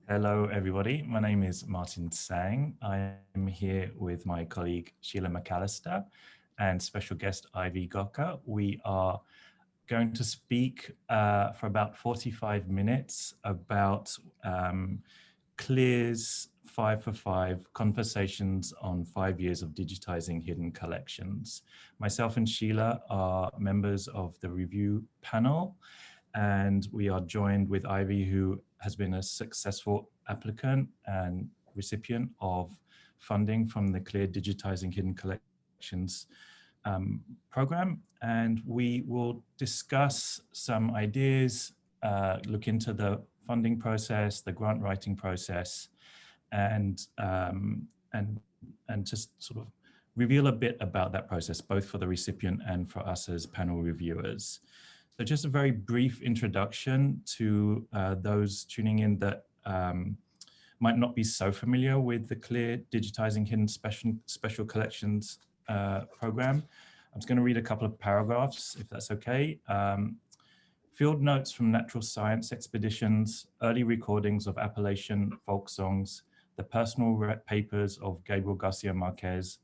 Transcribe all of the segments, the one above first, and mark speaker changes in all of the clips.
Speaker 1: Hello, everybody. My name is Martin Tsang. I am here with my colleague Sheila McAlister and special guest Ivy Gocker. We are going to speak for about 45 minutes about CLIR's 5 for 5 conversations on 5 years of digitizing hidden collections. Myself and Sheila are members of the review panel, and we are joined with Ivy, who has been a successful applicant and recipient of funding from the CLIR Digitizing Hidden Collections program. And we will discuss some ideas, look into the funding process, the grant writing process, and just sort of reveal a bit about that process, both for the recipient and for us as panel reviewers. So just a very brief introduction to those tuning in that might not be so familiar with the CLIR Digitizing Hidden Special Collections program. I'm just going to read a couple of paragraphs, if that's okay. Field notes from natural science expeditions, early recordings of Appalachian folk songs, the personal papers of Gabriel Garcia Marquez,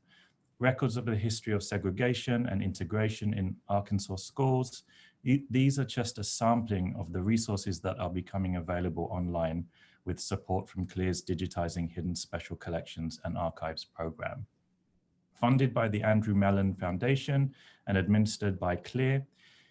Speaker 1: records of the history of segregation and integration in Arkansas schools. These are just a sampling of the resources that are becoming available online with support from CLIR's Digitizing Hidden Special Collections and Archives program. Funded by the Andrew Mellon Foundation and administered by CLIR,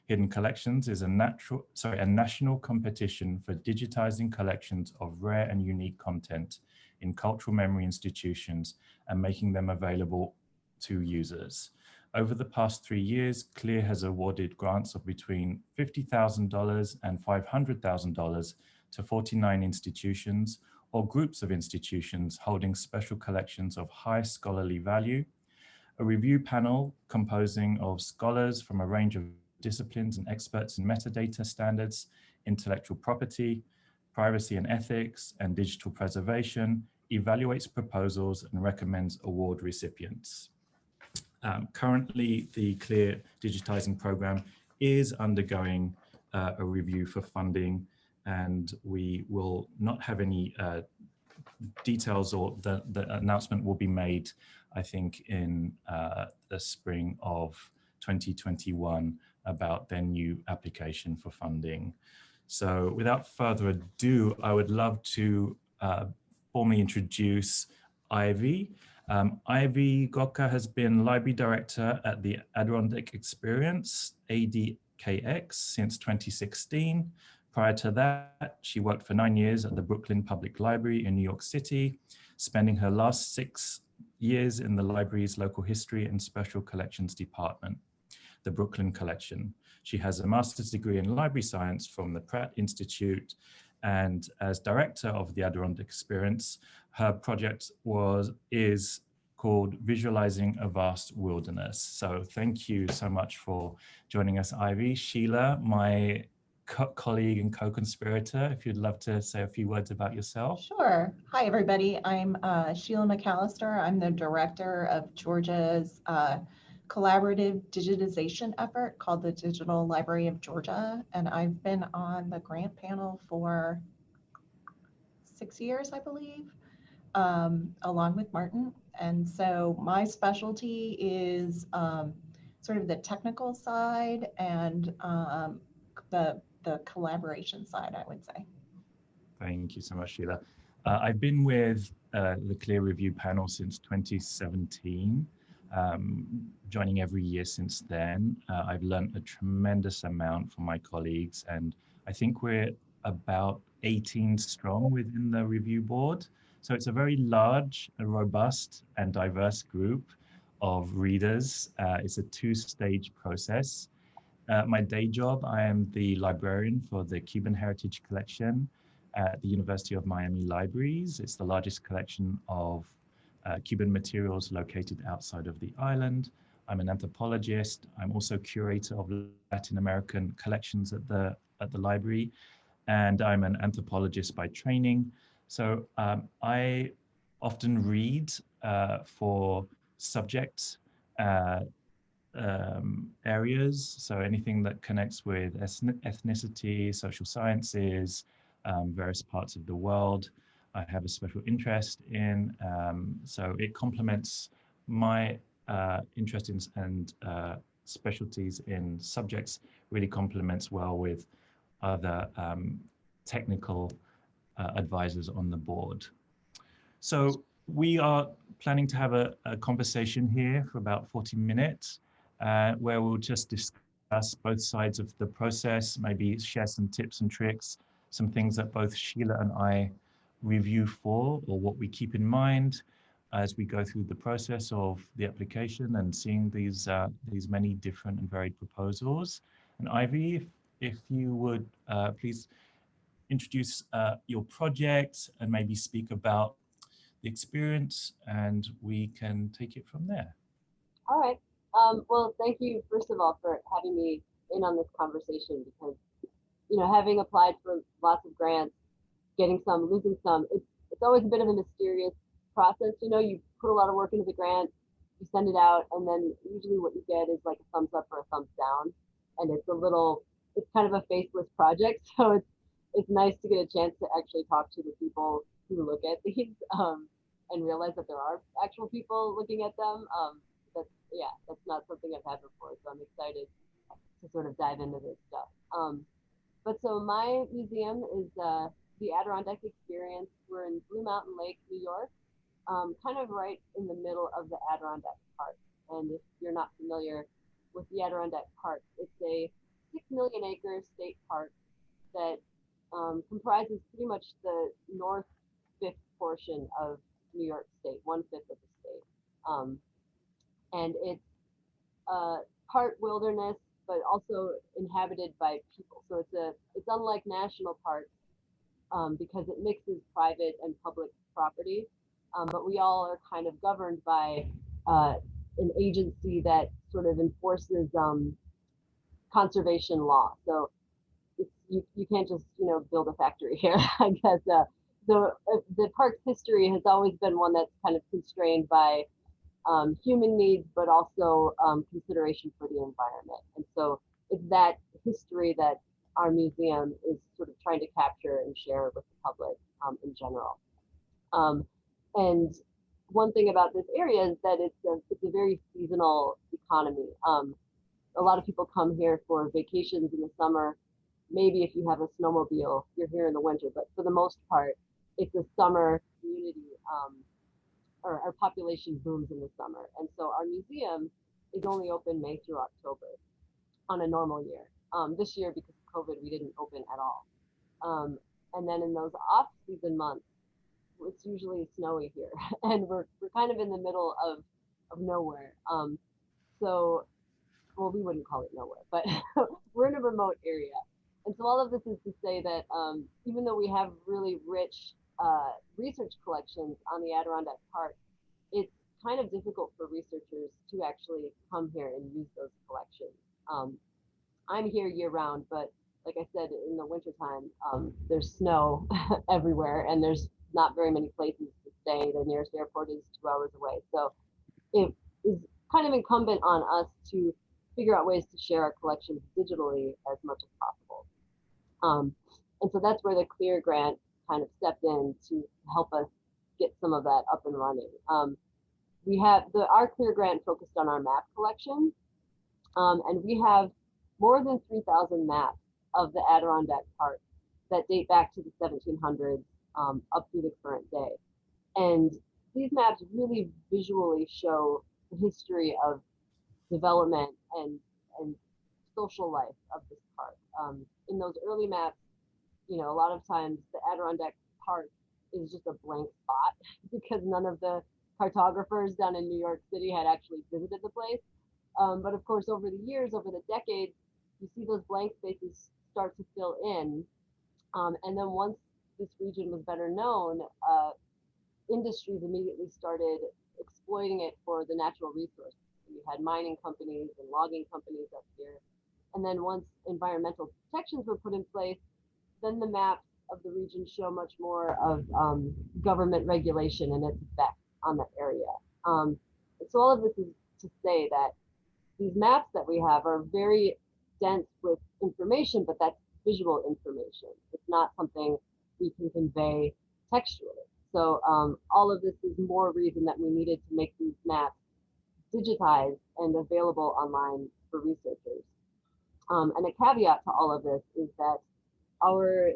Speaker 1: Hidden Collections is a national competition for digitizing collections of rare and unique content in cultural memory institutions and making them available to users. Over the past 3 years, CLIR has awarded grants of between $50,000 and $500,000 to 49 institutions or groups of institutions holding special collections of high scholarly value. A review panel composing of scholars from a range of disciplines and experts in metadata standards, intellectual property, privacy and ethics, and digital preservation evaluates proposals and recommends award recipients. Currently, the CLIR Digitizing program is undergoing a review for funding, and we will not have any details, or the announcement will be made, I think, in the spring of 2021 about their new application for funding. So without further ado, I would love to formally introduce Ivy. Ivy Gocker has been Library Director at the Adirondack Experience, ADKX, since 2016. Prior to that, she worked for 9 years at the Brooklyn Public Library in New York City, spending her last 6 years in the library's local history and special collections department, the Brooklyn Collection. She has a master's degree in library science from the Pratt Institute, and as director of the Adirondack Experience, her project is called Visualizing a Vast Wilderness. So thank you so much for joining us, Ivy. Sheila, my colleague and co-conspirator, if you'd love to say a few words about yourself.
Speaker 2: Sure. Hi, everybody. I'm Sheila McAlister. I'm the director of Georgia's collaborative digitization effort called the Digital Library of Georgia. And I've been on the grant panel for 6 years, I believe, along with Martin. And so my specialty is sort of the technical side and the collaboration side, I would say.
Speaker 1: Thank you so much, Sheila. I've been with the CLIR Review panel since 2017, joining every year since then. I've learned a tremendous amount from my colleagues, and I think we're about 18 strong within the review board. So it's a very large, robust, and diverse group of readers. It's a 2-stage process. My day job, I am the librarian for the Cuban Heritage Collection at the University of Miami Libraries. It's the largest collection of Cuban materials located outside of the island. I'm an anthropologist. I'm also curator of Latin American collections at the library, and I'm an anthropologist by training. So I often read for subject areas, so anything that connects with ethnicity, social sciences, various parts of the world. I have a special interest in. So it complements my interest in and specialties in subjects, really complements well with other technical advisors on the board. So we are planning to have a conversation here for about 40 minutes where we'll just discuss both sides of the process, maybe share some tips and tricks, some things that both Sheila and I review for, or what we keep in mind as we go through the process of the application and seeing these many different and varied proposals. And Ivy, if you would please introduce your project and maybe speak about the experience, and we can take it from there.
Speaker 3: All right. Well, thank you, first of all, for having me in on this conversation, because, you know, having applied for lots of grants, getting some, losing some, it's always a bit of a mysterious process. You know, you put a lot of work into the grant, you send it out, and then usually what you get is like a thumbs up or a thumbs down. And it's kind of a faceless project. So it's nice to get a chance to actually talk to the people who look at these and realize that there are actual people looking at them. That's not something I've had before. So I'm excited to sort of dive into this stuff. But so my museum is the Adirondack Experience. We're in Blue Mountain Lake, New York, kind of right in the middle of the Adirondack Park. And if you're not familiar with the Adirondack Park, it's a 6 million acre state park that comprises pretty much the north fifth portion of New York State, 1/5 of the state. And it's part wilderness, but also inhabited by people. So it's unlike national parks because it mixes private and public property. But we all are kind of governed by an agency that sort of enforces conservation law. So you can't just, you know, build a factory here, I guess. The park's history has always been one that's kind of constrained by human needs, but also consideration for the environment. And so it's that history that our museum is sort of trying to capture and share with the public in general. And one thing about this area is that it's a very seasonal economy. A lot of people come here for vacations in the summer. Maybe if you have a snowmobile, you're here in the winter, but for the most part, it's a summer community. Our population booms in the summer. And so our museum is only open May through October on a normal year. This year, because of COVID, we didn't open at all. And then in those off-season months, it's usually snowy here. And we're kind of in the middle of nowhere. Well, we wouldn't call it nowhere, but we're in a remote area. And so all of this is to say that even though we have really rich research collections on the Adirondack Park, it's kind of difficult for researchers to actually come here and use those collections. I'm here year round, but like I said, in the wintertime, there's snow everywhere and there's not very many places to stay. The nearest airport is 2 hours away. So it is kind of incumbent on us to figure out ways to share our collections digitally as much as possible. And so that's where the CLIR grant kind of stepped in to help us get some of that up and running. We have our CLIR grant focused on our map collection, and we have more than 3,000 maps of the Adirondack Park that date back to the 1700s up through the current day. And these maps really visually show the history of development and social life of this park. In those early maps, you know, a lot of times the Adirondack Park is just a blank spot because none of the cartographers down in New York City had actually visited the place. But of course, over the years, over the decades, you see those blank spaces start to fill in. And then once this region was better known, industries immediately started exploiting it for the natural resources. You had mining companies and logging companies up here. And then once environmental protections were put in place, then the maps of the region show much more of government regulation and its effect on the area. So all of this is to say that these maps that we have are very dense with information, but that's visual information. It's not something we can convey textually. so all of this is more reason that we needed to make these maps digitized and available online for researchers. And a caveat to all of this is that our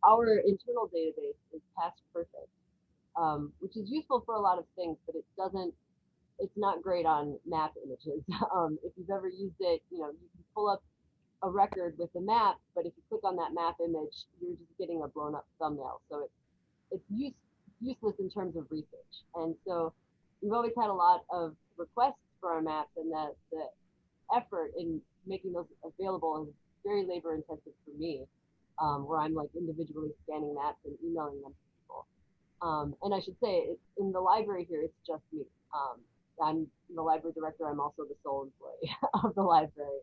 Speaker 3: internal database is past perfect, which is useful for a lot of things, but it's not great on map images. If you've ever used it, you can pull up a record with the map, but if you click on that map image, you're just getting a blown up thumbnail. So it's useless in terms of research. And so we've always had a lot of requests for our maps, and the effort in making those available is very labor intensive for me, where I'm like individually scanning maps and emailing them to people. And I should say, in the library here, it's just me. I'm the library director. I'm also the sole employee of the library.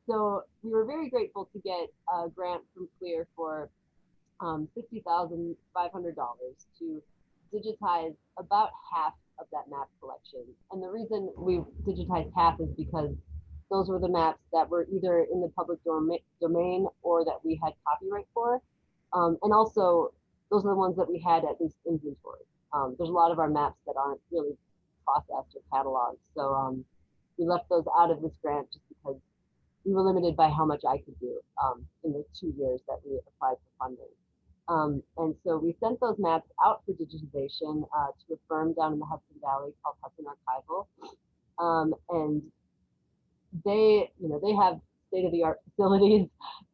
Speaker 3: So we were very grateful to get a grant from CLIR for $60,500 to digitize about half of that map collection. And the reason we digitized half is because those were the maps that were either in the public domain or that we had copyright for. And also, those are the ones that we had at least inventory. There's a lot of our maps that aren't really processed or cataloged. So we left those out of this grant just because we were limited by how much I could do in the 2 years that we applied for funding. And so we sent those maps out for digitization to a firm down in the Hudson Valley called Hudson Archival. And they have state-of-the-art facilities,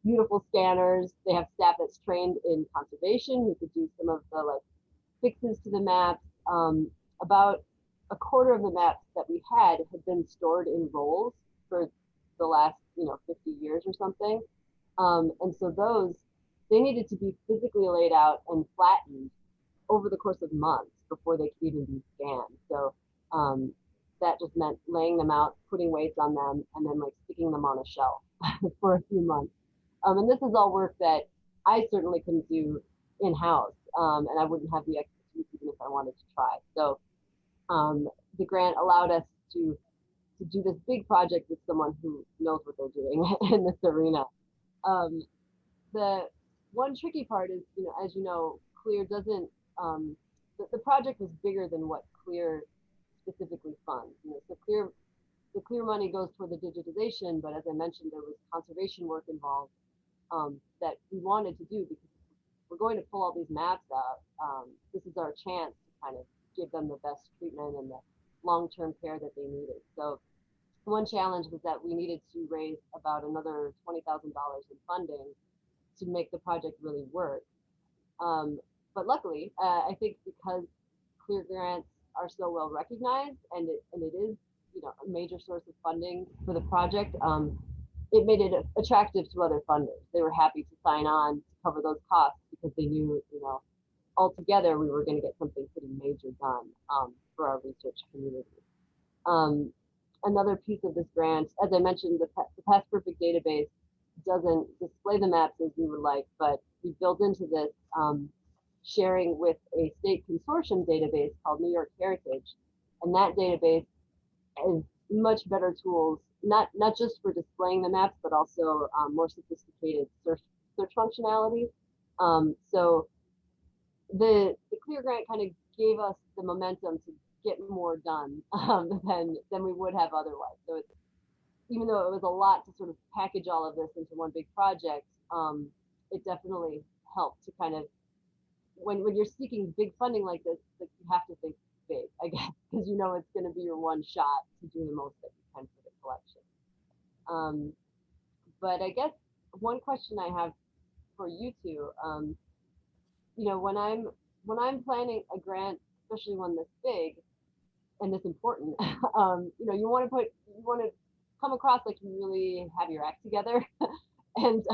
Speaker 3: beautiful scanners. They have staff that's trained in conservation who could do some of the fixes to the maps. About a quarter of the maps that we had been stored in rolls for the last 50 years or something. And so they needed to be physically laid out and flattened over the course of months before they could even be scanned. So that just meant laying them out, putting weights on them, and then sticking them on a shelf for a few months. And this is all work that I certainly couldn't do in-house, and I wouldn't have the expertise even if I wanted to try. So the grant allowed us to do this big project with someone who knows what they're doing in this arena. The one tricky part is, as you know, CLIR doesn't, the project was bigger than what CLIR specifically funds. So the CLIR money goes toward the digitization, but as I mentioned, there was conservation work involved that we wanted to do because we're going to pull all these maps out. This is our chance to kind of give them the best treatment and the long-term care that they needed. So one challenge was that we needed to raise about another $20,000 in funding to make the project really work. But luckily, I think because CLIR grants are so well recognized and it is a major source of funding for the project, it made it attractive to other funders. They were happy to sign on to cover those costs because they knew, altogether we were going to get something pretty major done for our research community. Another piece of this grant, as I mentioned, the Past Perfect database doesn't display the maps as we would like, but we built into this sharing with a state consortium database called New York Heritage. And that database has much better tools, not just for displaying the maps, but also more sophisticated search functionality. So the CLIR grant kind of gave us the momentum to get more done than we would have otherwise. So even though it was a lot to sort of package all of this into one big project, it definitely helped to kind of, when you're seeking big funding like this, you have to think big, I guess, because it's going to be your one shot to do the most that you can for the collection. But I guess one question I have for you two, when I'm planning a grant, especially one this big and this important, you want to come across like you really have your act together. And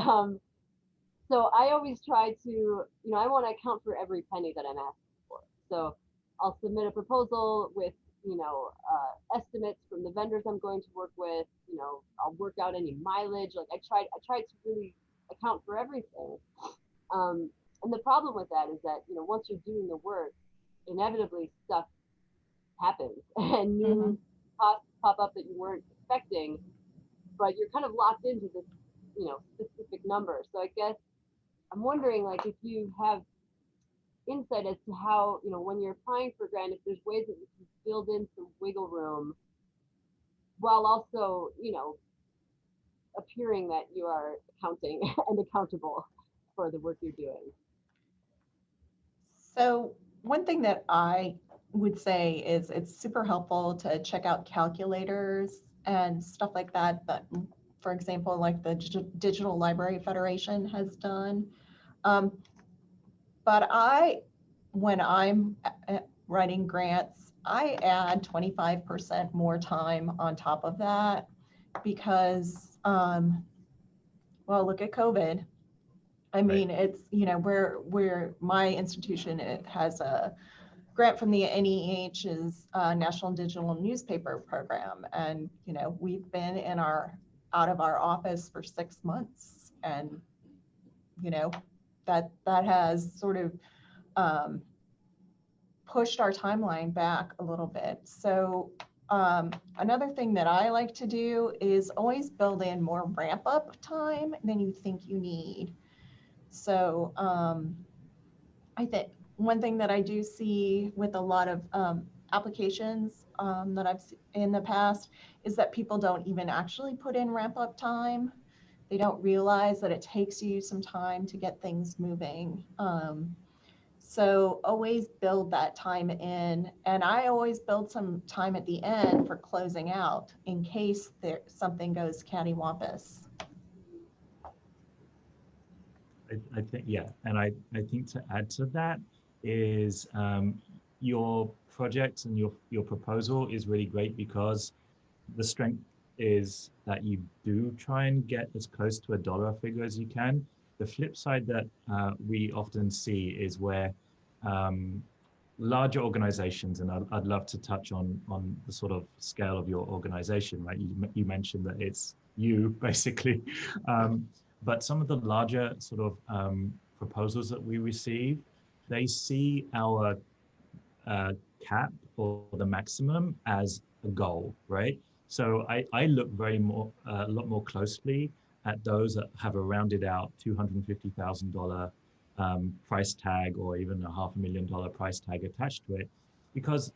Speaker 3: so I always try to, I want to account for every penny that I'm asking for. So I'll submit a proposal with, estimates from the vendors I'm going to work with. I'll work out any mileage. I try to really account for everything. And the problem with that is that, once you're doing the work, inevitably stuff happens and new costs pop up that you weren't expecting, but you're kind of locked into this, specific number. So I guess I'm wondering, if you have insight as to how, when you're applying for a grant, if there's ways that you can build in some wiggle room while also, appearing that you are accounting and accountable for the work you're doing.
Speaker 2: So one thing that I would say is it's super helpful to check out calculators and stuff like that. But for example, like the Digital Library Federation has done. But when I'm writing grants, I add 25% more time on top of that because, well, look at COVID. I mean, it's, where my institution, it has a grant from the NEH's National Digital Newspaper Program. And, we've been out of our office for 6 months. And, that has sort of pushed our timeline back a little bit. So another thing that I like to do is always build in more ramp up time than you think you need. So I think one thing that I do see with a lot of applications that I've seen in the past is that people don't even actually put in ramp up time. They don't realize that it takes you some time to get things moving. So always build that time in. And I always build some time at the end for closing out in case something goes cattywampus.
Speaker 1: I think, yeah. And I think to add to that is your project and your proposal is really great because the strength is that you do try and get as close to a dollar figure as you can. The flip side that we often see is where larger organizations, and I'd love to touch on the sort of scale of your organization, right? You mentioned that it's you basically, but some of the larger sort of proposals that we receive, they see our cap or the maximum as a goal, right? So I look a lot more closely at those that have a rounded out $250,000 price tag or even a $500,000 price tag attached to it, because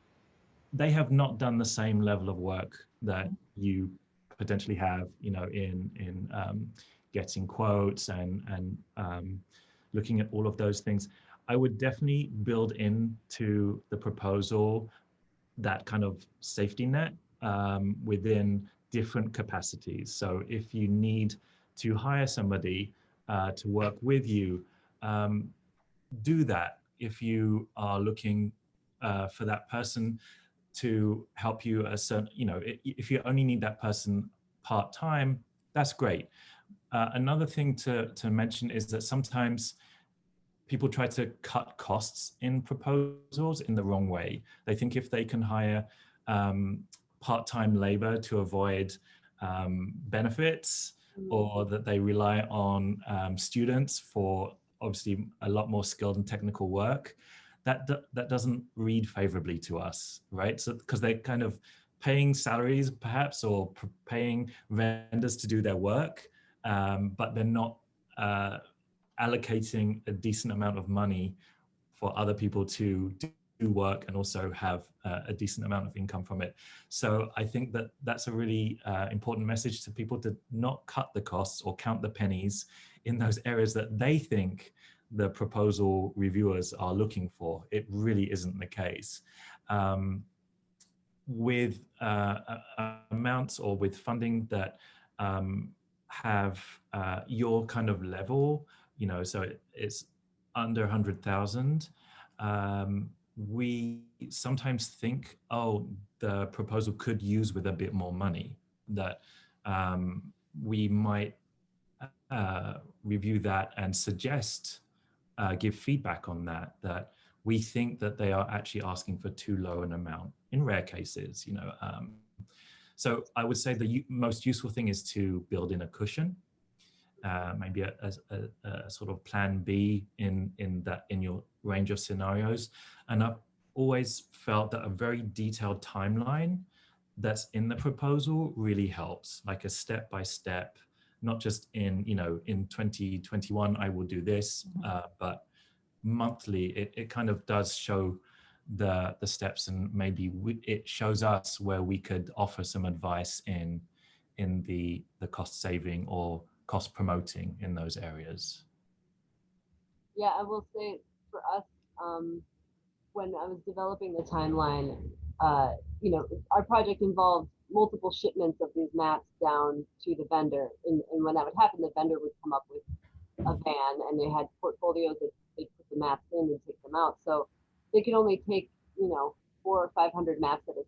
Speaker 1: they have not done the same level of work that you potentially have, in getting quotes and looking at all of those things. I would definitely build into the proposal that kind of safety net within different capacities. So if you need to hire somebody to work with you, do that. If you are looking for that person to help you if you only need that person part-time, that's great. Another thing to mention is that sometimes people try to cut costs in proposals in the wrong way. They think if they can hire part-time labor to avoid benefits, or that they rely on students for obviously a lot more skilled and technical work, that doesn't read favorably to us, right? So because they're kind of paying salaries perhaps, or paying vendors to do their work, but they're not allocating a decent amount of money for other people to do work and also have a decent amount of income from it. So I think that that's a really important message to people, to not cut the costs or count the pennies in those areas that they think the proposal reviewers are looking for. It really isn't the case. With amounts or with funding that have your kind of level, so it's under 100,000, we sometimes think, oh, the proposal could use with a bit more money, that we might review that and suggest, give feedback on that we think that they are actually asking for too low an amount in rare cases, So I would say the most useful thing is to build in a cushion, maybe a sort of plan B in your range of scenarios. And I've always felt that a very detailed timeline that's in the proposal really helps, like a step-by-step, not just in 2021 I will do this, but monthly, it kind of does show the steps, and maybe it shows us where we could offer some advice in the cost saving or cost promoting in those areas.
Speaker 3: Yeah, I will say for us, when I was developing the timeline, our project involved multiple shipments of these maps down to the vendor. And when that would happen, the vendor would come up with a van, and they had portfolios that they put the maps in and take them out. So they could only take, 400 or 500 maps at a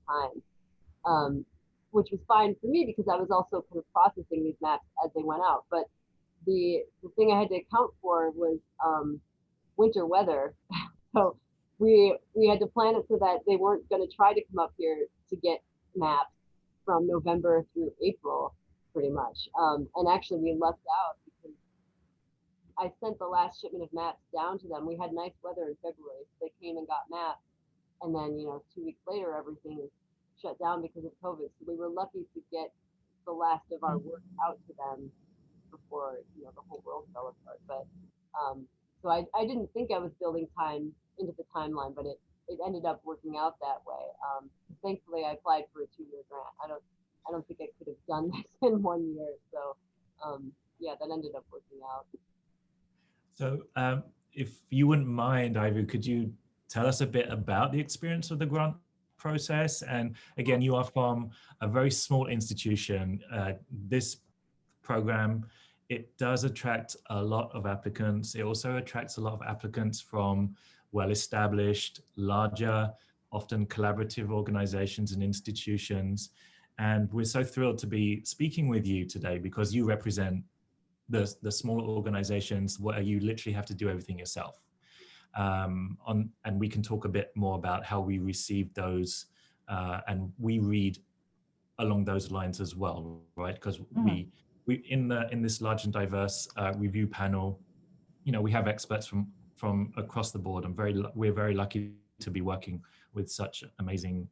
Speaker 3: time, which was fine for me because I was also kind of processing these maps as they went out. But the thing I had to account for was winter weather. So we had to plan it so that they weren't going to try to come up here to get maps from November through April, pretty much. And actually, we lucked out because I sent the last shipment of maps down to them. We had nice weather in February, so they came and got maps. And then, 2 weeks later, everything shut down because of COVID. So we were lucky to get the last of our work out to them before, the whole world fell apart. But so I didn't think I was building time into the timeline, but it ended up working out that way. Thankfully, I applied for a 2-year grant. I don't think I could have done this in 1 year. So yeah, that ended up working out.
Speaker 1: So if you wouldn't mind, Ivy, could you tell us a bit about the experience of the grant process? And again, you are from a very small institution. This program, it does attract a lot of applicants. It also attracts a lot of applicants from well-established, larger, often collaborative organizations and institutions. And we're so thrilled to be speaking with you today because you represent the smaller organizations where you literally have to do everything yourself. And we can talk a bit more about how we receive those and we read along those lines as well, right? Because we in this large and diverse review panel, we have experts from across the board. We're very lucky to be working with such amazing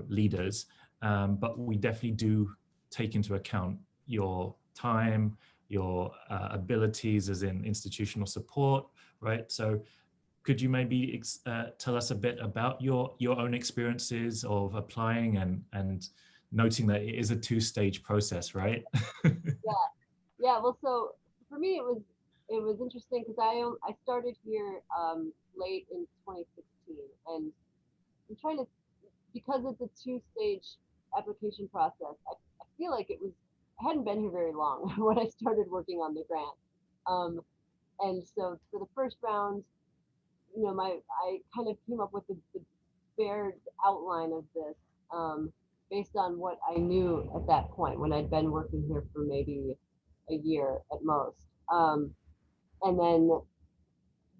Speaker 1: leaders, but we definitely do take into account your time, your abilities as in institutional support, right? So could you maybe tell us a bit about your own experiences of applying and noting that it is a 2-stage process, right?
Speaker 3: Yeah. Well, so for me, it was interesting because I started here late in 2016, and I'm trying to, because it's a 2-stage application process. I feel like I hadn't been here very long when I started working on the grant, and so for the first round, I kind of came up with the bare outline of this based on what I knew at that point when I'd been working here for maybe a year at most. And then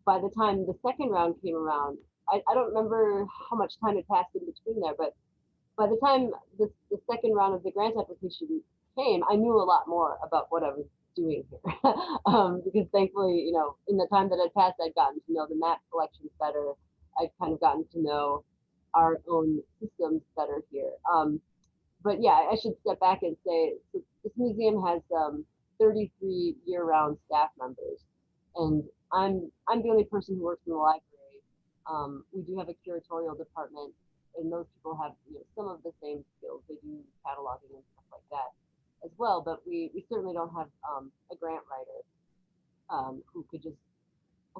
Speaker 3: by the time the second round came around, I don't remember how much time had passed in between there, but by the time the second round of the grant application came, I knew a lot more about what I was doing here. Because thankfully, in the time that had passed, I'd gotten to know the map collections better. I'd kind of gotten to know our own systems better here. But yeah, I should step back and say so this museum has 33 year-round staff members, and I'm the only person who works in the library. We do have a curatorial department, and those people have some of the same skills. They do cataloging and stuff like that as well, but we certainly don't have a grant writer who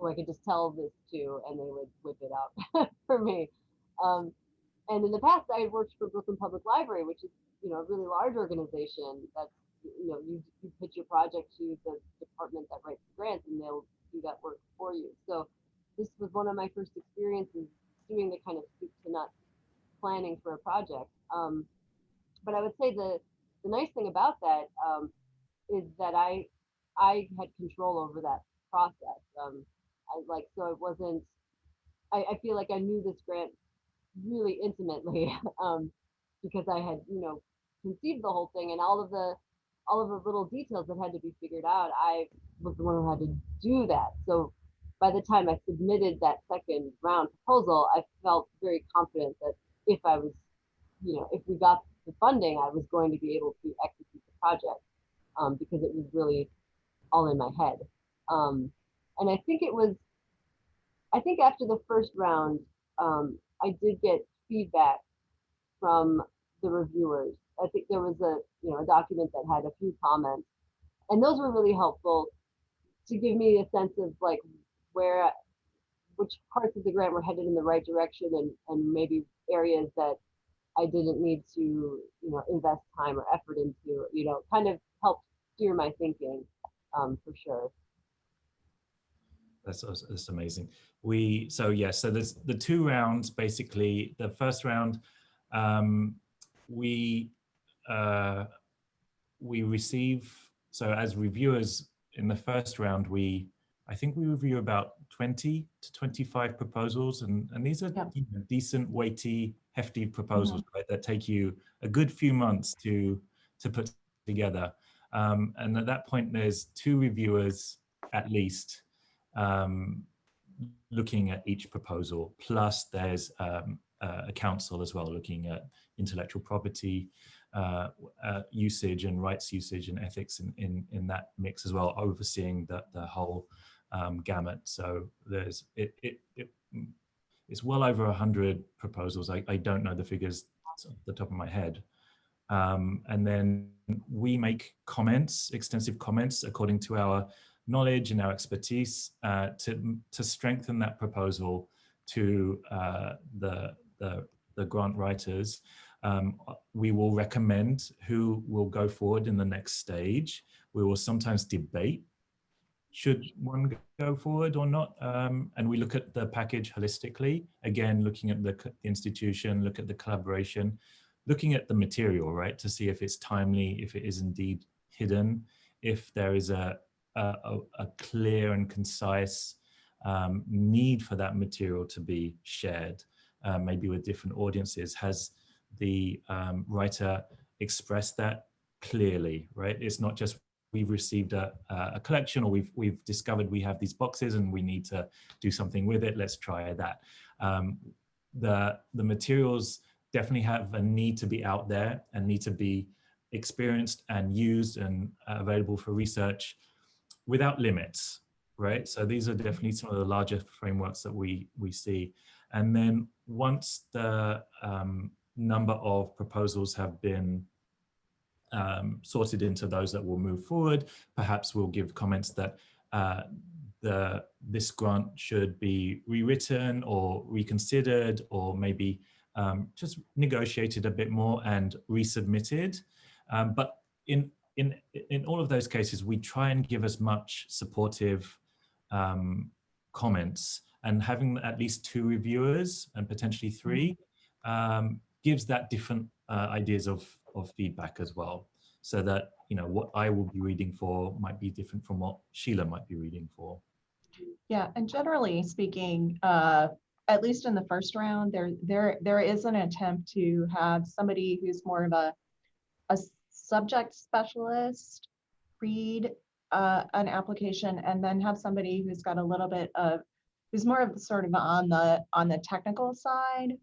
Speaker 3: I could just tell this to and they would whip it out for me. And in the past, I worked for Brooklyn Public Library, which is a really large organization that's you pitch your project to the department that writes the grants, and they'll do that work for you. So this was one of my first experiences doing the kind of soup to nuts planning for a project. But I would say the nice thing about that is that I had control over that process. So it wasn't. I feel like I knew this grant really intimately because I had conceived the whole thing, and all of the little details that had to be figured out. I was the one who had to do that. So by the time I submitted that second round proposal, I felt very confident that if we got the funding, I was going to be able to execute the project because it was really all in my head. And I think it was I think after the first round, I did get feedback from the reviewers. I think there was a document that had a few comments, and those were really helpful to give me a sense of like where which parts of the grant were headed in the right direction, and maybe areas that I didn't need to invest time or effort into, kind of helped steer my thinking, for sure.
Speaker 1: That's amazing. So there's the two rounds basically. The first round, we receive, so as reviewers in the first round, I think we review about 20 to 25 proposals, and these are decent, weighty, hefty proposals, right, that take you a good few months to put together. And at that point, there's two reviewers at least looking at each proposal, plus there's a council as well looking at intellectual property usage and rights usage and ethics in that mix as well, overseeing the whole gamut. So there's it's well over 100 proposals. I don't know the figures off the top of my head. And then we make comments, extensive comments, according to our knowledge and our expertise to strengthen that proposal to the grant writers. We will recommend who will go forward in the next stage. We will sometimes debate, should one go forward or not? And we look at the package holistically, again, looking at the institution, look at the collaboration, looking at the material, right, to see if it's timely, if it is indeed hidden, if there is a clear and concise need for that material to be shared, maybe with different audiences. Has the writer expressed that clearly, right? It's not just we've received a collection, or we've discovered we have these boxes and we need to do something with it, let's try that. The materials definitely have a need to be out there and need to be experienced and used and available for research without limits, right? So these are definitely some of the larger frameworks that we see. And then once the number of proposals have been sorted into those that will move forward, perhaps we'll give comments that this grant should be rewritten or reconsidered, or maybe just negotiated a bit more and resubmitted. But in all of those cases, we try and give as much supportive comments, and having at least two reviewers and potentially three gives that different ideas of feedback as well, so that what I will be reading for might be different from what Sheila might be reading for.
Speaker 2: Yeah, and generally speaking, at least in the first round, there is an attempt to have somebody who's more of a subject specialist read an application, and then have somebody who's got a little bit of, who's more of sort of on the technical side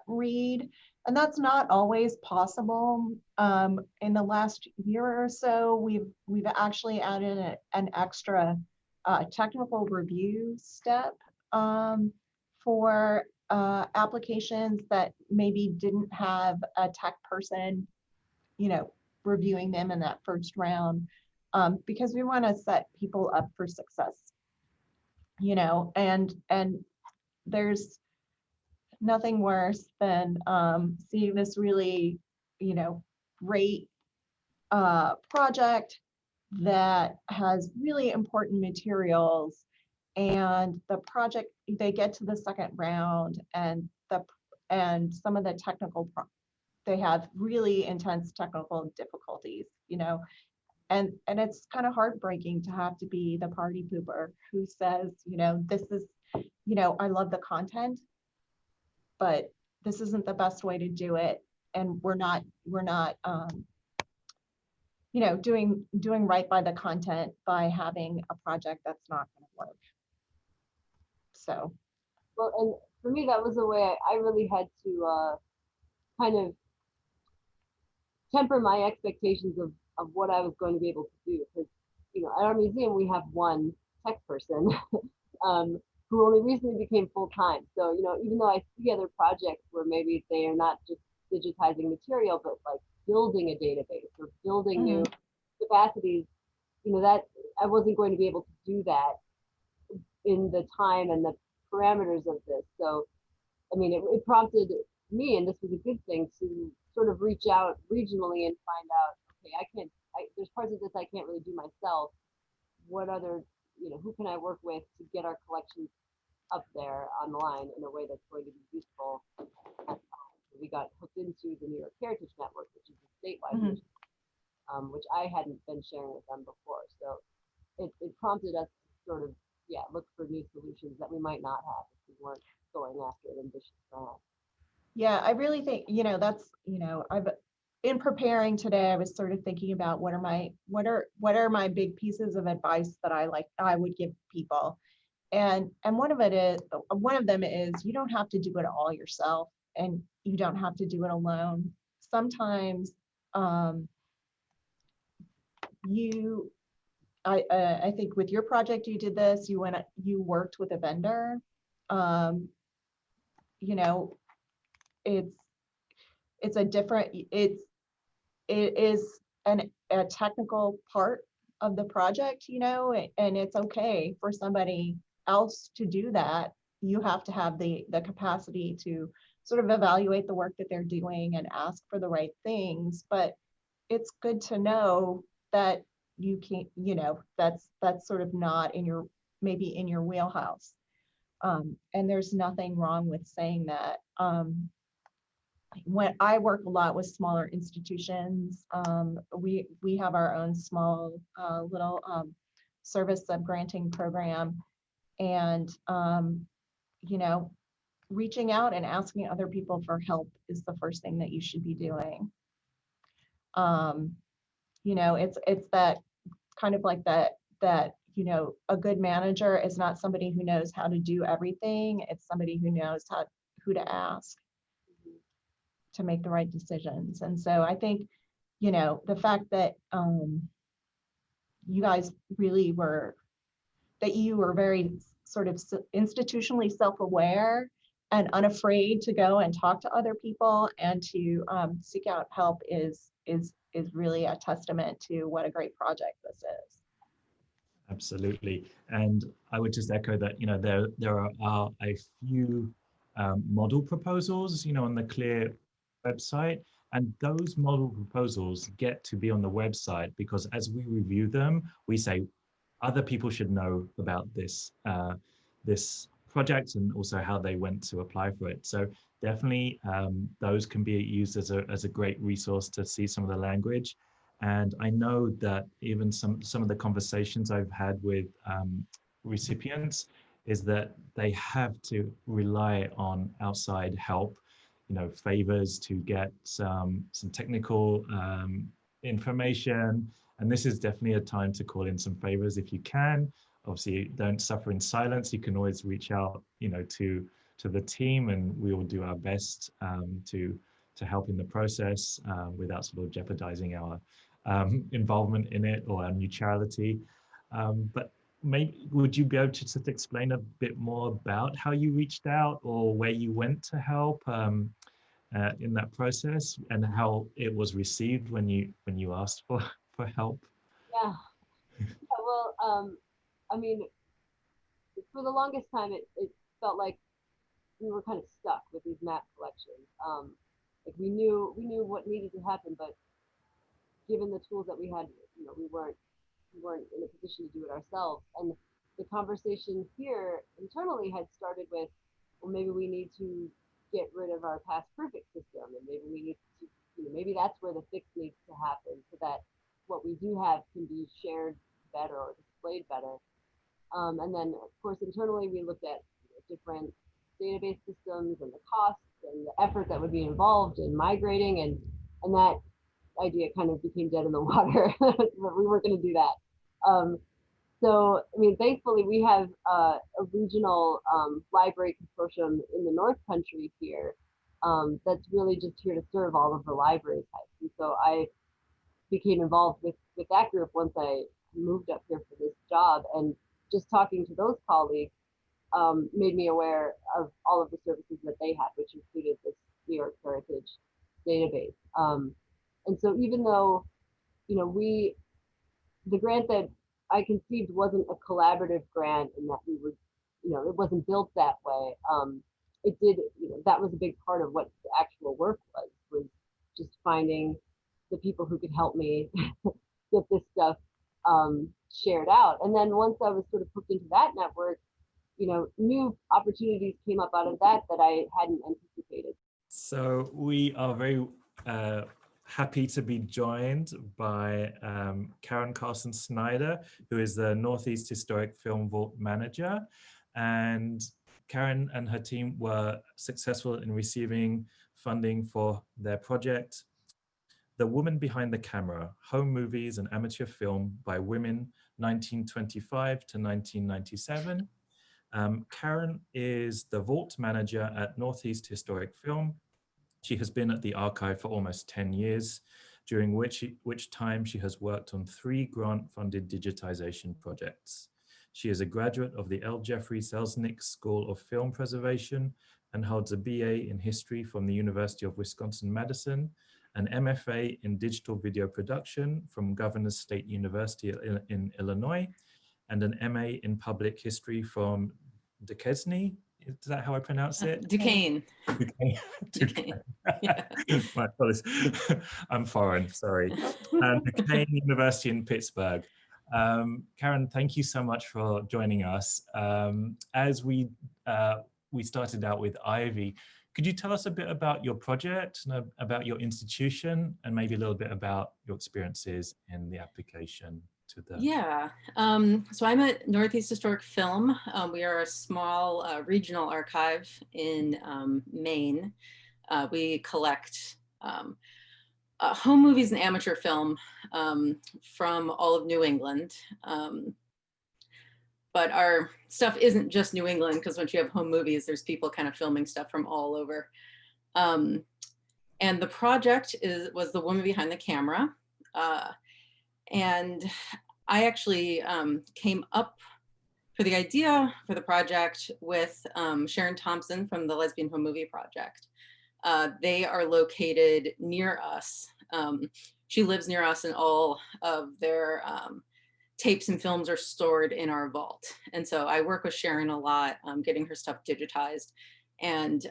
Speaker 2: read. And that's not always possible. In the last year or so, we've actually added an extra technical review step for applications that maybe didn't have a tech person, reviewing them in that first round, because we want to set people up for success, and there's nothing worse than seeing this really, great project that has really important materials, and the project, they get to the second round, and some of the technical they have really intense technical difficulties, and it's kind of heartbreaking to have to be the party pooper who says, this is, I love the content, but this isn't the best way to do it, and we're not doing right by the content by having a project that's not going to work. So,
Speaker 3: well, and for me, that was the way I really had to kind of temper my expectations of what I was going to be able to do, because at our museum we have one tech person who only recently became full-time. So, you know, even though I see other projects where maybe they are not just digitizing material, but like building a database or building new capacities, you know, that I wasn't going to be able to do that in the time and the parameters of this. So, I mean, it prompted me, and this was a good thing, to sort of reach out regionally and find out, okay, there's parts of this I can't really do myself. What other, you know, who can I work with to get our collections up there online in a way that's going to be useful? We got hooked into the New York Heritage Network, which is a statewide mission, which I hadn't been sharing with them before. So it prompted us to sort of, look for new solutions that we might not have if we weren't going after an ambitious grant.
Speaker 2: Yeah, I really think, you know, that's, you know, in preparing today, I was sort of thinking about what are my big pieces of advice that I would give people. And one of them is you don't have to do it all yourself, and you don't have to do it alone. Sometimes I think with your project, you did this, you worked with a vendor. You know, it is a technical part of the project, you know, and it's okay for somebody else to do that. You have to have the capacity to sort of evaluate the work that they're doing and ask for the right things. But it's good to know that you can't, you know, that's sort of not maybe in your wheelhouse. And there's nothing wrong with saying that. When I work a lot with smaller institutions, we have our own small little service subgranting program, and you know, reaching out and asking other people for help is the first thing that you should be doing. You know, it's that kind of like that you know, a good manager is not somebody who knows how to do everything. It's somebody who knows who to ask to make the right decisions. And so I think, you know, the fact that you guys really you were very sort of institutionally self-aware and unafraid to go and talk to other people and to seek out help is really a testament to what a great project this is.
Speaker 1: Absolutely. And I would just echo that, you know, there are a few model proposals, you know, on the CLIR website, and those model proposals get to be on the website because as we review them, we say other people should know about this this project and also how they went to apply for it. So definitely those can be used as a great resource to see some of the language. And I know that even some of the conversations I've had with recipients is that they have to rely on outside help, you know, favors to get some technical information. And this is definitely a time to call in some favors if you can. Obviously, don't suffer in silence. You can always reach out, you know, to the team, and we will do our best to help in the process without sort of jeopardizing our involvement in it or our neutrality. But would you be able to just explain a bit more about how you reached out or where you went to help in that process and how it was received when you asked for help?
Speaker 3: Yeah. Well, I mean, for the longest time, it felt like we were kind of stuck with these map collections. Like we knew what needed to happen, but given the tools that we had, you know, we weren't in a position to do it ourselves. And the conversation here internally had started with, well, maybe we need to get rid of our past perfect system, and maybe we need to, you know, maybe that's where the fix needs to happen so that what we do have can be shared better or displayed better. And then, of course, internally we looked at, you know, different database systems and the costs and the effort that would be involved in migrating, and that idea kind of became dead in the water. We weren't going to do that. So, I mean, thankfully, we have a regional library consortium in the North Country here that's really just here to serve all of the library types. And so I became involved with that group once I moved up here for this job, and just talking to those colleagues, made me aware of all of the services that they had, which included this CLIR Heritage database. And so even though, you know, the grant that I conceived wasn't a collaborative grant in that we were, you know, it wasn't built that way. It did, you know, that was a big part of what the actual work was just finding the people who could help me get this stuff shared out. And then once I was sort of hooked into that network, you know, new opportunities came up out of that I hadn't anticipated.
Speaker 1: So we are very happy to be joined by Karin Carlson-Snider, who is the Northeast Historic Film Vault Manager. And Karin and her team were successful in receiving funding for their project, The Woman Behind the Camera, Home Movies and Amateur Film by Women 1925 to 1997. Karin is the Vault Manager at Northeast Historic Film. She has been at the archive for almost 10 years, during which time she has worked on 3 grant-funded digitization projects. She is a graduate of the L. Jeffrey Selznick School of Film Preservation and holds a BA in History from the University of Wisconsin-Madison, an MFA in Digital Video Production from Governors State University in Illinois, and an MA in Public History from Duquesne. Is that how I pronounce it?
Speaker 4: Duquesne.
Speaker 1: Duquesne.
Speaker 4: Yeah.
Speaker 1: My apologies. I'm foreign, sorry. Duquesne University in Pittsburgh. Karin, thank you so much for joining us. As we started out with Ivy, could you tell us a bit about your project, and about your institution, and maybe a little bit about your experiences in the application to the...
Speaker 4: Yeah, so I'm at Northeast Historic Film. We are a small regional archive in Maine. We collect home movies and amateur film from all of New England. But our stuff isn't just New England, because once you have home movies, there's people kind of filming stuff from all over. And the project was The Woman Behind the Camera. And I actually came up for the idea for the project with Sharon Thompson from the Lesbian Home Movie Project. They are located near us. She lives near us, and all of their tapes and films are stored in our vault. And so I work with Sharon a lot, getting her stuff digitized. And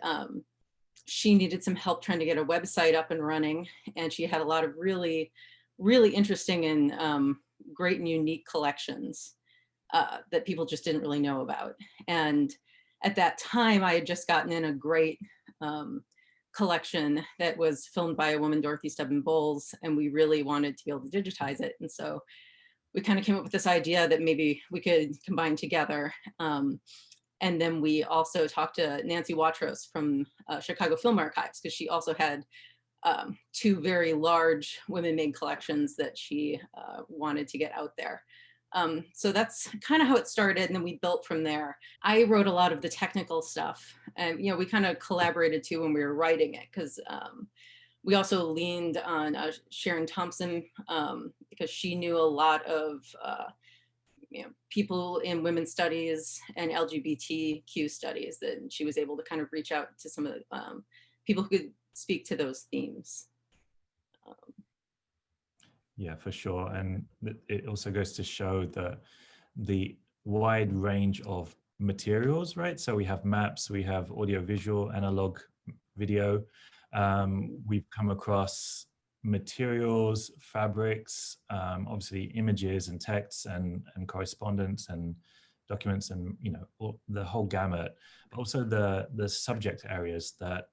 Speaker 4: she needed some help trying to get a website up and running. And she had a lot of really interesting and great and unique collections that people just didn't really know about. And at that time, I had just gotten in a great collection that was filmed by a woman, Dorothy Stubben Bowles, and we really wanted to be able to digitize it. And so we kind of came up with this idea that maybe we could combine together. And then we also talked to Nancy Watros from Chicago Film Archives, because she also had 2 very large women-made collections that she wanted to get out there. So that's kind of how it started, and then we built from there. I wrote a lot of the technical stuff, and you know, we kind of collaborated too when we were writing it, because we also leaned on Sharon Thompson, because she knew a lot of you know, people in women's studies and LGBTQ studies, that she was able to kind of reach out to some of the people who could speak to those themes.
Speaker 1: Yeah, for sure. And it also goes to show the wide range of materials, right? So we have maps, we have audio-visual, analog, video. We've come across materials, fabrics, obviously images and texts and correspondence and documents, and you know, the whole gamut, but also the subject areas that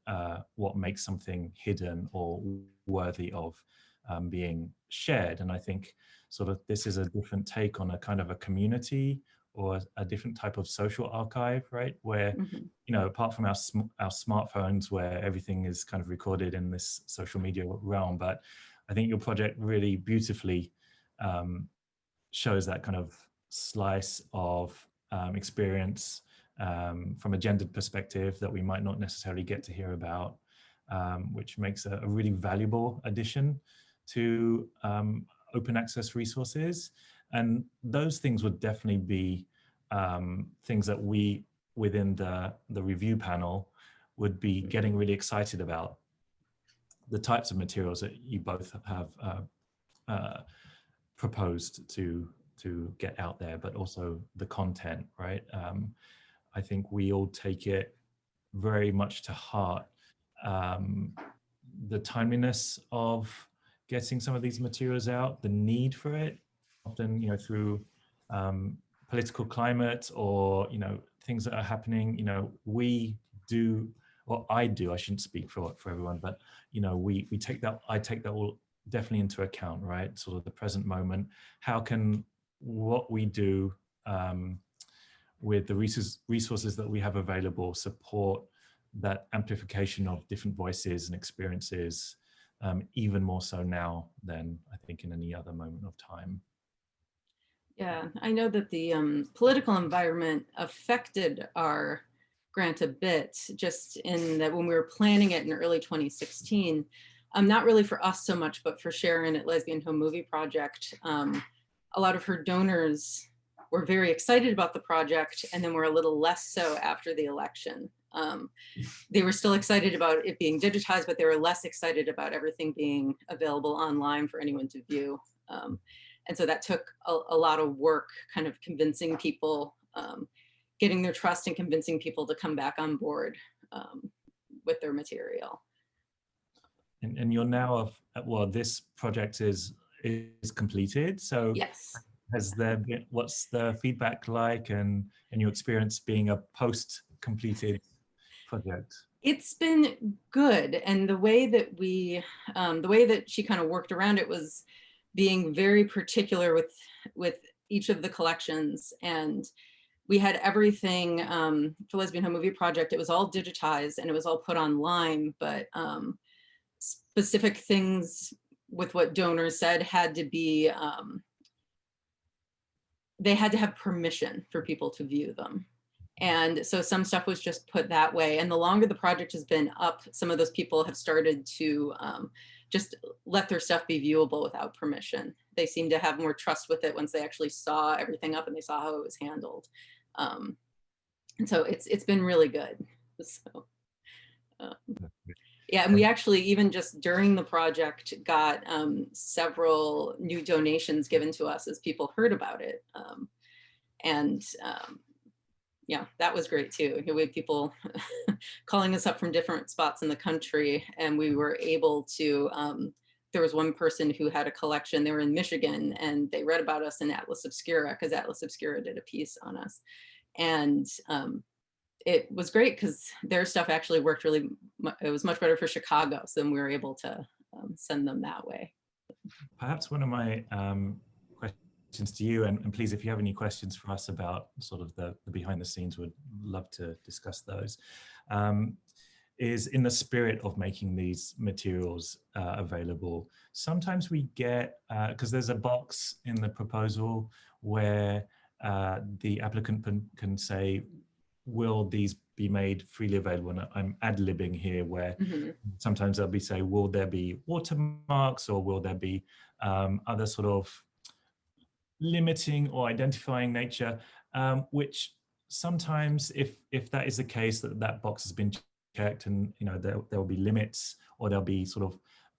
Speaker 1: what makes something hidden or worthy of being shared. And I think sort of this is a different take on a kind of a community or a different type of social archive, right? Where, you know, apart from our smartphones, where everything is kind of recorded in this social media realm, but I think your project really beautifully shows that kind of slice of experience from a gendered perspective that we might not necessarily get to hear about, which makes a really valuable addition to open access resources. And those things would definitely be things that we within the review panel would be getting really excited about the types of materials that you both have proposed to get out there, but also the content, right? I think we all take it very much to heart, the timeliness of getting some of these materials out, the need for it, often, through political climate or, things that are happening, we do, or I do, I shouldn't speak for everyone, but, we take that, I take that all definitely into account, right? Sort of the present moment. How can what we do with the resources that we have available support that amplification of different voices and experiences, even more so now than I think in any other moment of time.
Speaker 4: Yeah, I know that the political environment affected our grant a bit, just in that when we were planning it in early 2016, not really for us so much, but for Sharon at Lesbian Home Movie Project, a lot of her donors were very excited about the project, and then were a little less so after the election. They were still excited about it being digitized, but they were less excited about everything being available online for anyone to view. And so that took a lot of work, kind of convincing people, getting their trust and convincing people to come back on board with their material.
Speaker 1: And you're now, well, this project is completed. So
Speaker 4: yes.
Speaker 1: Has there been, what's the feedback like and your experience being a post-completed project?
Speaker 4: It's been good. And the way that the way that she kind of worked around it was being very particular with each of the collections. And we had everything for Lesbian Home Movie Project. It was all digitized and it was all put online, but specific things with what donors said had to be, they had to have permission for people to view them. And so some stuff was just put that way. And the longer the project has been up, some of those people have started to just let their stuff be viewable without permission. They seem to have more trust with it once they actually saw everything up and they saw how it was handled. And so it's been really good. So, yeah, and we actually, even just during the project, got several new donations given to us as people heard about it. Yeah, that was great too. We had people calling us up from different spots in the country, and we were able to, there was one person who had a collection, they were in Michigan, and they read about us in Atlas Obscura, because Atlas Obscura did a piece on us. And it was great because their stuff actually worked really, it was much better for Chicago, so then we were able to send them that way.
Speaker 1: Perhaps one of my questions to you, and please, if you have any questions for us about sort of the behind the scenes, would love to discuss those, is in the spirit of making these materials available. Sometimes we get, because there's a box in the proposal where the applicant can say, will these be made freely available? And I'm ad-libbing here, where sometimes they'll be say, will there be watermarks, or will there be other sort of limiting or identifying nature, which sometimes, if that is the case, that box has been checked, and there will be limits, or there'll be sort of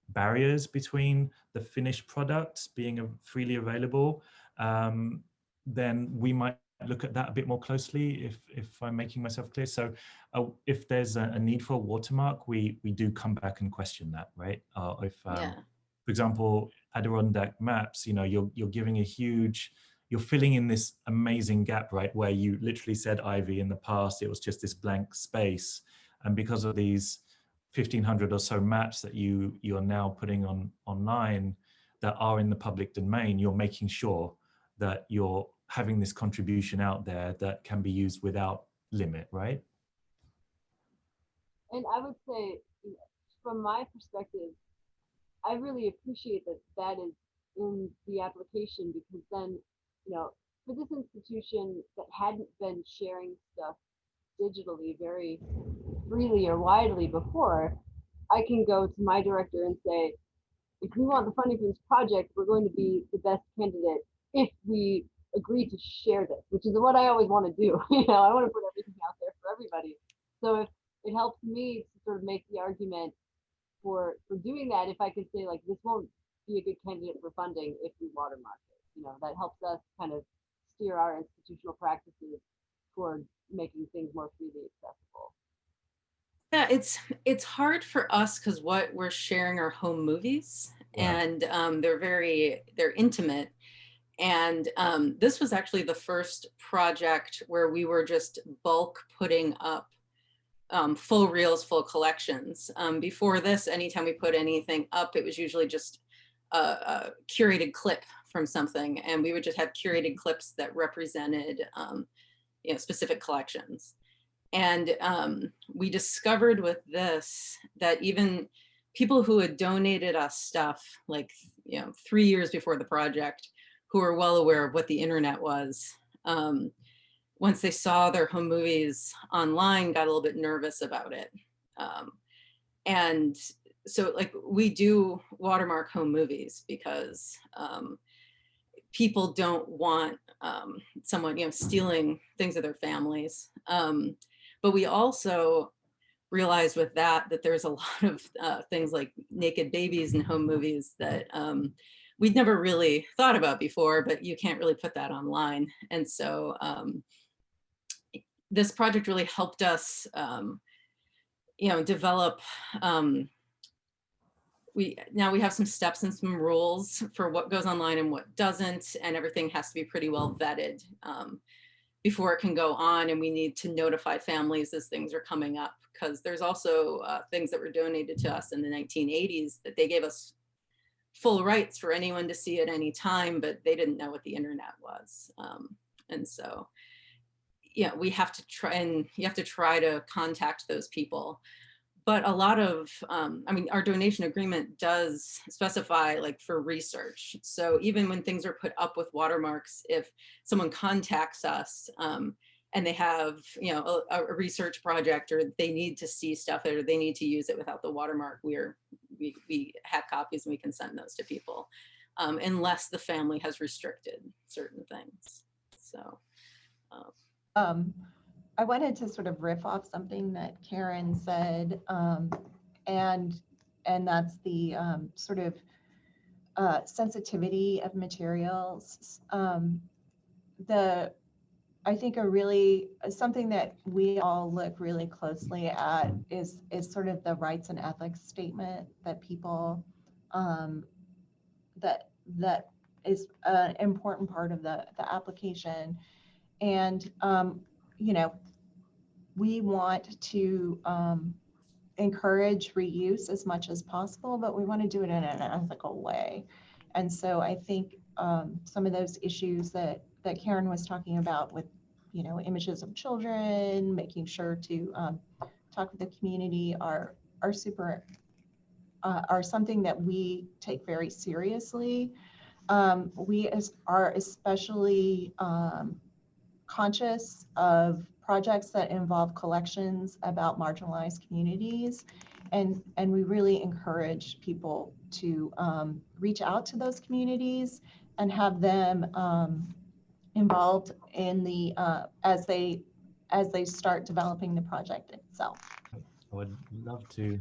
Speaker 1: barriers between the finished product being freely available, then we might look at that a bit more closely, if I'm making myself clear. So if there's a need for a watermark, we do come back and question that, right? If for example, Adirondack maps, you're giving a huge, you're filling in this amazing gap, right? Where you literally said Ivy in the past, it was just this blank space. And because of these 1,500 or so maps that you are now putting online that are in the public domain, you're making sure that you're having this contribution out there that can be used without limit, right?
Speaker 3: And I would say, from my perspective, I really appreciate that is in the application, because then, for this institution that hadn't been sharing stuff digitally very freely or widely before, I can go to my director and say, if we want the funding for this project, we're going to be the best candidate if we agree to share this, which is what I always want to do. I want to put everything out there everybody. So if it helps me to sort of make the argument for doing that, if I could say like this won't be a good candidate for funding if we watermark it, that helps us kind of steer our institutional practices toward making things more freely accessible.
Speaker 4: Yeah, it's hard for us because what we're sharing are home movies, and they're intimate. And this was actually the first project where we were just bulk putting up full reels, full collections. Before this, anytime we put anything up, it was usually just a curated clip from something, and we would just have curated clips that represented specific collections. And we discovered with this that even people who had donated us stuff like 3 years before the project, who were well aware of what the internet was, once they saw their home movies online, got a little bit nervous about it. And so like we do watermark home movies because people don't want someone stealing things of their families. But we also realized with that there's a lot of things like naked babies in home movies that we'd never really thought about before, but you can't really put that online. And so this project really helped us develop, now we have some steps and some rules for what goes online and what doesn't, and everything has to be pretty well vetted before it can go on, and we need to notify families as things are coming up, because there's also things that were donated to us in the 1980s that they gave us full rights for anyone to see at any time, but they didn't know what the internet was. And so, we have to try, and you have to try to contact those people. But a lot of, our donation agreement does specify like for research. So even when things are put up with watermarks, if someone contacts us and they have, a research project, or they need to see stuff, or they need to use it without the watermark, we have copies and we can send those to people, unless the family has restricted certain things. So.
Speaker 2: I wanted to sort of riff off something that Karin said, and that's the sort of sensitivity of materials. I think something that we all look really closely at is sort of the rights and ethics statement that people that is an important part of the application. And we want to encourage reuse as much as possible, but we want to do it in an ethical way. And so I think some of those issues that Karin was talking about with, images of children, making sure to talk with the community are something that we take very seriously. We are especially conscious of projects that involve collections about marginalized communities, and we really encourage people to reach out to those communities and have them involved in the as they start developing the project itself.
Speaker 1: I would love to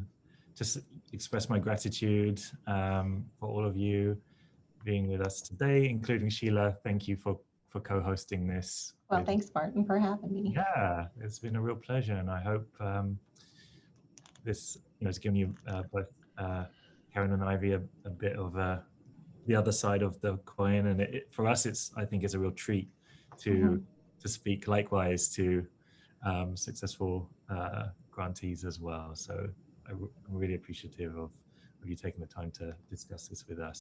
Speaker 1: just express my gratitude for all of you being with us today, including Sheila. Thank you for co-hosting this.
Speaker 2: Well, thanks, Martin, for having me.
Speaker 1: Yeah, it's been a real pleasure, and I hope this has given you both Karin and Ivy a bit of the other side of the coin, and for us, I think it's a real treat to speak likewise to successful grantees as well. So I'm really appreciative of you taking the time to discuss this with us.